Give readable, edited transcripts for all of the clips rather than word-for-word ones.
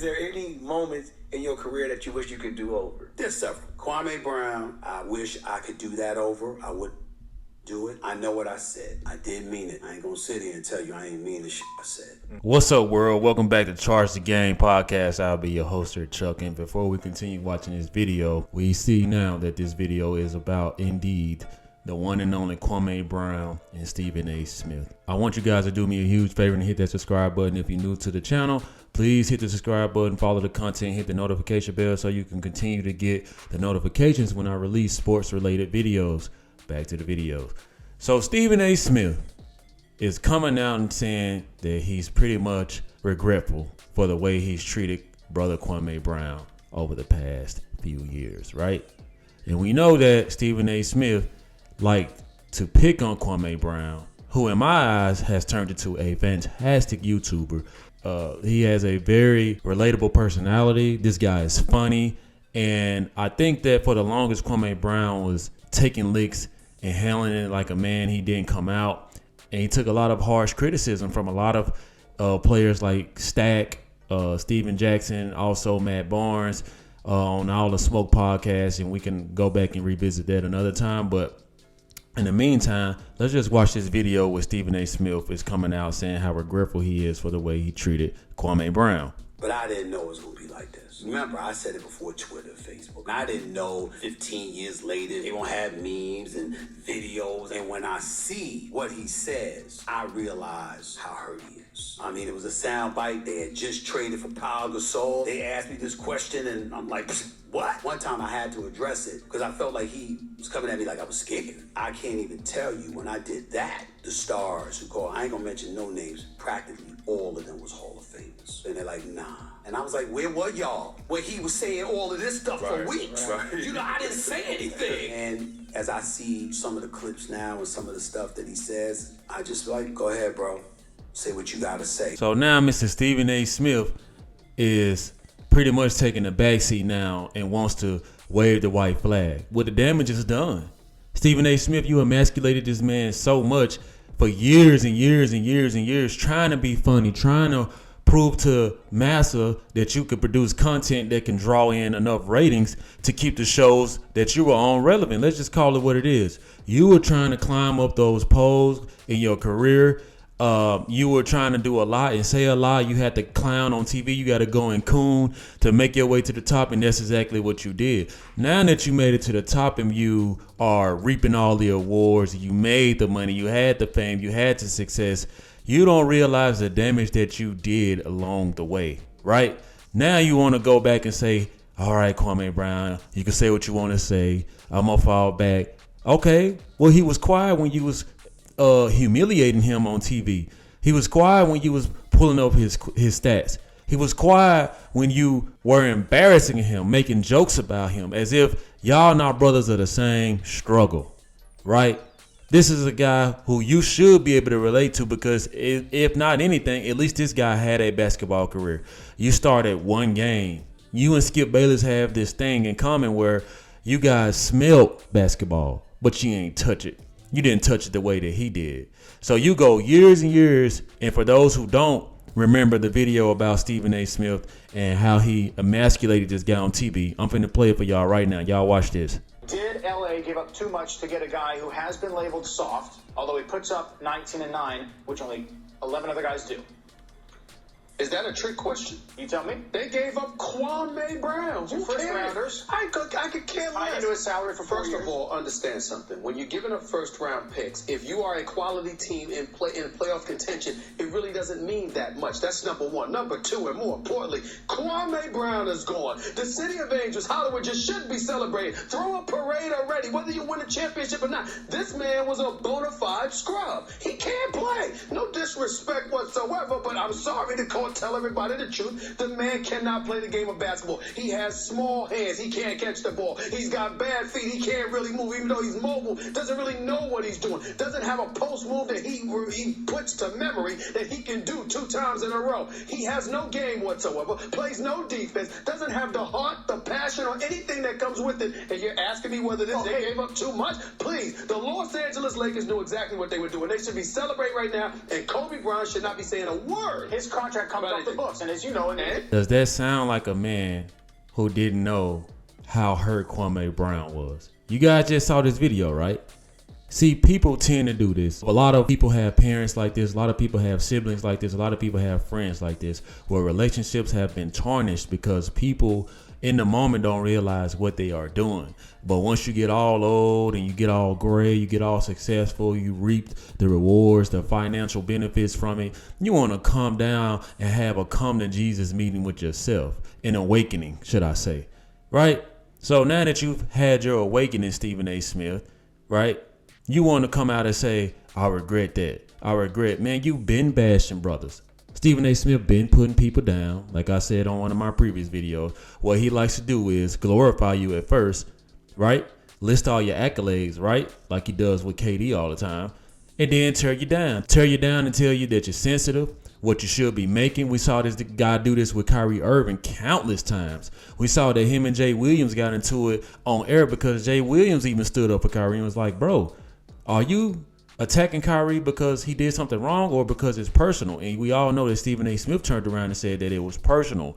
Is there any moments in your career that you wish you could do over? There's several. Kwame Brown, I wish I could do that over. I would do it. I know what I said. I did mean it. I ain't gonna sit here and tell you I ain't mean the shit I said. What's up, world? Welcome back to Charge the Game podcast. I'll be your host here, Chuck. And before we continue watching this video, we see now that this video is about, indeed, the one and only Kwame Brown and Stephen A. Smith. I want you guys to do me a huge favor and hit that subscribe button. If you're new to the channel, please hit the subscribe button, follow the content, hit the notification bell so you can continue to get the notifications when I release sports-related videos. Back to the videos. So Stephen A. Smith is coming out and saying that he's pretty much regretful for the way he's treated brother Kwame Brown over the past few years, right? And we know that Stephen A. Smith liked to pick on Kwame Brown, who in my eyes has turned into a fantastic YouTuber. He has a very relatable personality. This guy is funny. And I think that for the longest, Kwame Brown was taking licks and handling it like a man. He didn't come out. And he took a lot of harsh criticism from a lot of players like Stack, Steven Jackson, also Matt Barnes on all the Smoke podcasts. And we can go back and revisit that another time. But in the meantime, let's just watch this video where Stephen A. Smith is coming out saying how regretful he is for the way he treated Kwame Brown. But I didn't know it was going to be like this. Remember, I said it before Twitter, Facebook. I didn't know 15 years later they going to have memes and videos. And when I see what he says, I realize how hurt he is. I mean, it was a sound bite. They had just traded for Pau Gasol. They asked me this question, and I'm like, what? One time I had to address it because I felt like he was coming at me like I was scared. I can't even tell you when I did that, the stars who called, I ain't gonna mention no names, practically all of them was Hall of Famers. And they're like, nah. And I was like, where were y'all? Where he was saying all of this stuff for weeks. Right. You know, I didn't say anything. And as I see some of the clips now and some of the stuff that he says, I just like, go ahead, bro. Say what you gotta say. So now Mr. Stephen A. Smith is pretty much taking the backseat now and wants to wave the white flag. Well, the damage is done. Stephen A. Smith, you emasculated this man so much for years and years and years and years, trying to be funny, trying to prove to massa that you could produce content that can draw in enough ratings to keep the shows that you were on relevant. Let's just call it what it is. You were trying to climb up those poles in your career. You were trying to do a lot and say a lot. You had to clown on TV. You got to go and coon to make your way to the top. And that's exactly what you did. Now that you made it to the top and you are reaping all the awards, you made the money, you had the fame, you had the success, you don't realize the damage that you did along the way, right? Now you want to go back and say, all right, Kwame Brown, you can say what you want to say. I'm going to fall back. Okay, well, he was quiet when you was humiliating him on TV. He was quiet when you was pulling up his stats. He was quiet when you were embarrassing him, making jokes about him, as if y'all not brothers of the same struggle, right? This is a guy who you should be able to relate to because if not anything, at least this guy had a basketball career. You started one game. You and Skip Bayless have this thing in common where you guys smelled basketball, but you ain't touch it. You didn't touch it the way that he did. So you go years and years. And for those who don't remember the video about Stephen A. Smith and how he emasculated this guy on TV, I'm finna play it for y'all right now. Y'all watch this. Did LA give up too much to get a guy who has been labeled soft, although he puts up 19 and 9, which only 11 other guys do? Is that a trick question? You tell me. They gave up Kwame Brown. Two first rounders. I could care less. Into his salary for 4 First years. of all, understand something. When you're giving up first round picks, if you are a quality team in playoff contention, it really doesn't mean that much. That's number one. Number two, and more importantly, Kwame Brown is gone. The City of Angels, Hollywood, just should be celebrated. Throw a parade already, whether you win a championship or not. This man was a bona fide scrub. He can't play. No disrespect whatsoever, but I'm sorry to tell everybody the truth. The man cannot play the game of basketball. He has small hands. He can't catch the ball. He's got bad feet. He can't really move, even though he's mobile. Doesn't really know what he's doing. Doesn't have a post move that he puts to memory that he can do 2 times in a row. He has no game whatsoever. Plays no defense. Doesn't have the heart, the passion, or anything that comes with it. And you're asking me whether they gave up too much? Please, the Los Angeles Lakers knew exactly what they were doing. They should be celebrating right now, and Kobe Bryant should not be saying a word. His contract comes off the books. And as you know, Does that sound like a man who didn't know how hurt Kwame Brown was? You guys just saw this video, right? See, people tend to do this. A lot of people have parents like this. A lot of people have siblings like this. A lot of people have friends like this, where relationships have been tarnished because people in the moment don't realize what they are doing. But once you get all old and you get all gray, you get all successful, you reap the rewards, the financial benefits from it, you want to come down and have a come to Jesus meeting with yourself, an awakening, should I say, right? So now that you've had your awakening, Stephen A. Smith, right? You want to come out and say, I regret that. I regret, man, you've been bashing brothers. Stephen A. Smith been putting people down. Like I said on one of my previous videos, what he likes to do is glorify you at first, right? List all your accolades, right? Like he does with KD all the time. And then tear you down. Tear you down and tell you that you're sensitive, what you should be making. We saw this guy do this with Kyrie Irving countless times. We saw that him and Jay Williams got into it on air because Jay Williams even stood up for Kyrie and was like, bro, are you attacking Kyrie because he did something wrong or because it's personal? And we all know that Stephen A. Smith turned around and said that it was personal.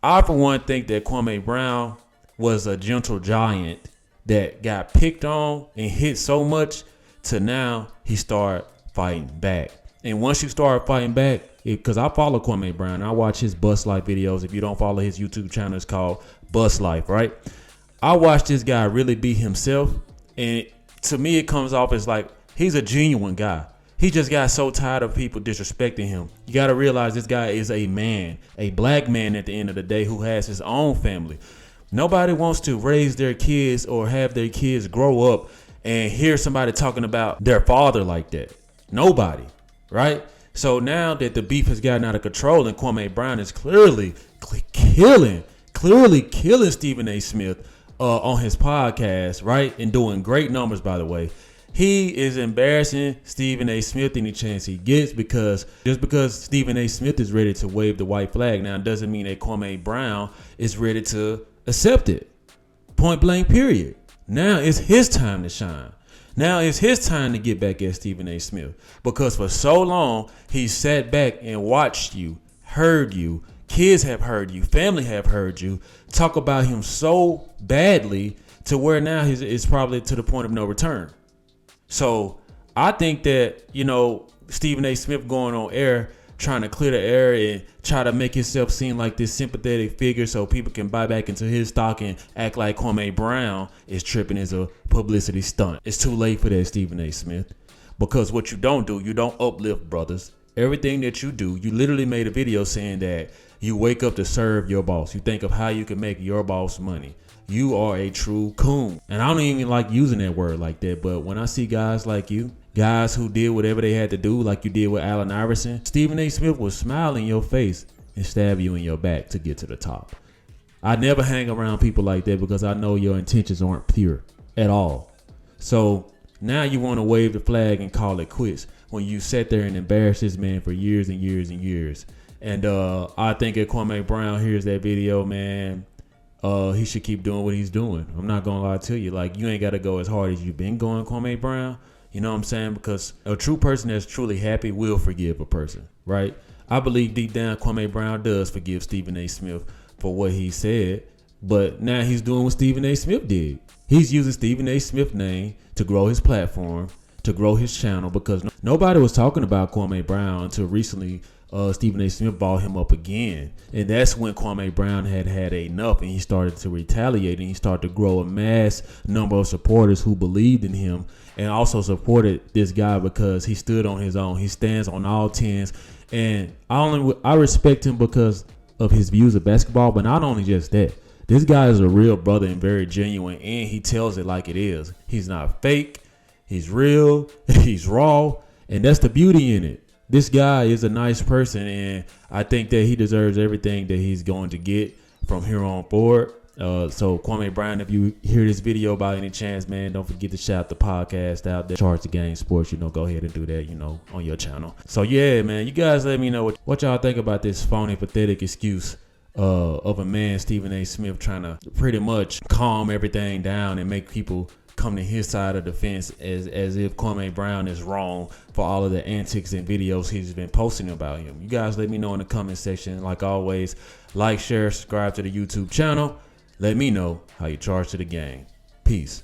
I, for one, think that Kwame Brown was a gentle giant that got picked on and hit so much to now he started fighting back. And once you start fighting back, because I follow Kwame Brown, I watch his Bus Life videos. If you don't follow his YouTube channel, it's called Bus Life, right? I watched this guy really be himself, and to me, it comes off as like he's a genuine guy. He just got so tired of people disrespecting him. You got to realize this guy is a man, a black man at the end of the day who has his own family. Nobody wants to raise their kids or have their kids grow up and hear somebody talking about their father like that. Nobody, right? So now that the beef has gotten out of control and Kwame Brown is clearly killing Stephen A. Smith on his podcast, right? And doing great numbers, by the way. He is embarrassing Stephen A. Smith any chance he gets, because just because Stephen A. Smith is ready to wave the white flag now doesn't mean that Kwame Brown is ready to accept it. Point blank, period. Now it's his time to shine. Now it's his time to get back at Stephen A. Smith, because for so long he sat back and watched you, heard you, kids have heard you, family have heard you talk about him so badly to where now it's probably to the point of no return. So I think that, Stephen A. Smith going on air, trying to clear the air and try to make himself seem like this sympathetic figure so people can buy back into his stock and act like Kwame Brown is tripping is a publicity stunt. It's too late for that, Stephen A. Smith, because what you don't do, you don't uplift brothers. Everything that you do, you literally made a video saying that you wake up to serve your boss. You think of how you can make your boss money. You are a true coon. And I don't even like using that word like that, but when I see guys like you, guys who did whatever they had to do, like you did with Allen Iverson, Stephen A. Smith will smile in your face and stab you in your back to get to the top. I never hang around people like that because I know your intentions aren't pure at all. So now you want to wave the flag and call it quits when you sat there and embarrassed this man for years and years and years. And I think if Kwame Brown hears that video, man, he should keep doing what he's doing. I'm not going to lie to you. Like, you ain't got to go as hard as you've been going, Kwame Brown. You know what I'm saying? Because a true person that's truly happy will forgive a person, right? I believe deep down Kwame Brown does forgive Stephen A. Smith for what he said. But now he's doing what Stephen A. Smith did. He's using Stephen A. Smith's name to grow his platform, to grow his channel, because nobody was talking about Kwame Brown until recently. Stephen A. Smith brought him up again, and that's when Kwame Brown had enough, and he started to retaliate, and he started to grow a mass number of supporters who believed in him and also supported this guy because he stood on his own. He stands on all 10s, and I respect him because of his views of basketball, but not only just that. This guy is a real brother and very genuine, and he tells it like it is. He's not fake. He's real. He's raw, and that's the beauty in it. This guy is a nice person, and I think that he deserves everything that he's going to get from here on forward. So Kwame Brown, if you hear this video by any chance, man, don't forget to shout the podcast out there. Charge the Game Sports, go ahead and do that, on your channel. So yeah, man, you guys let me know what y'all think about this phony, pathetic excuse of a man, Stephen A. Smith, trying to pretty much calm everything down and make people come to his side of the fence as if Kwame Brown is wrong for all of the antics and videos he's been posting about him. You guys let me know in the comment section. Like always, like, share, subscribe to the YouTube channel. Let me know how you charge to the game. Peace.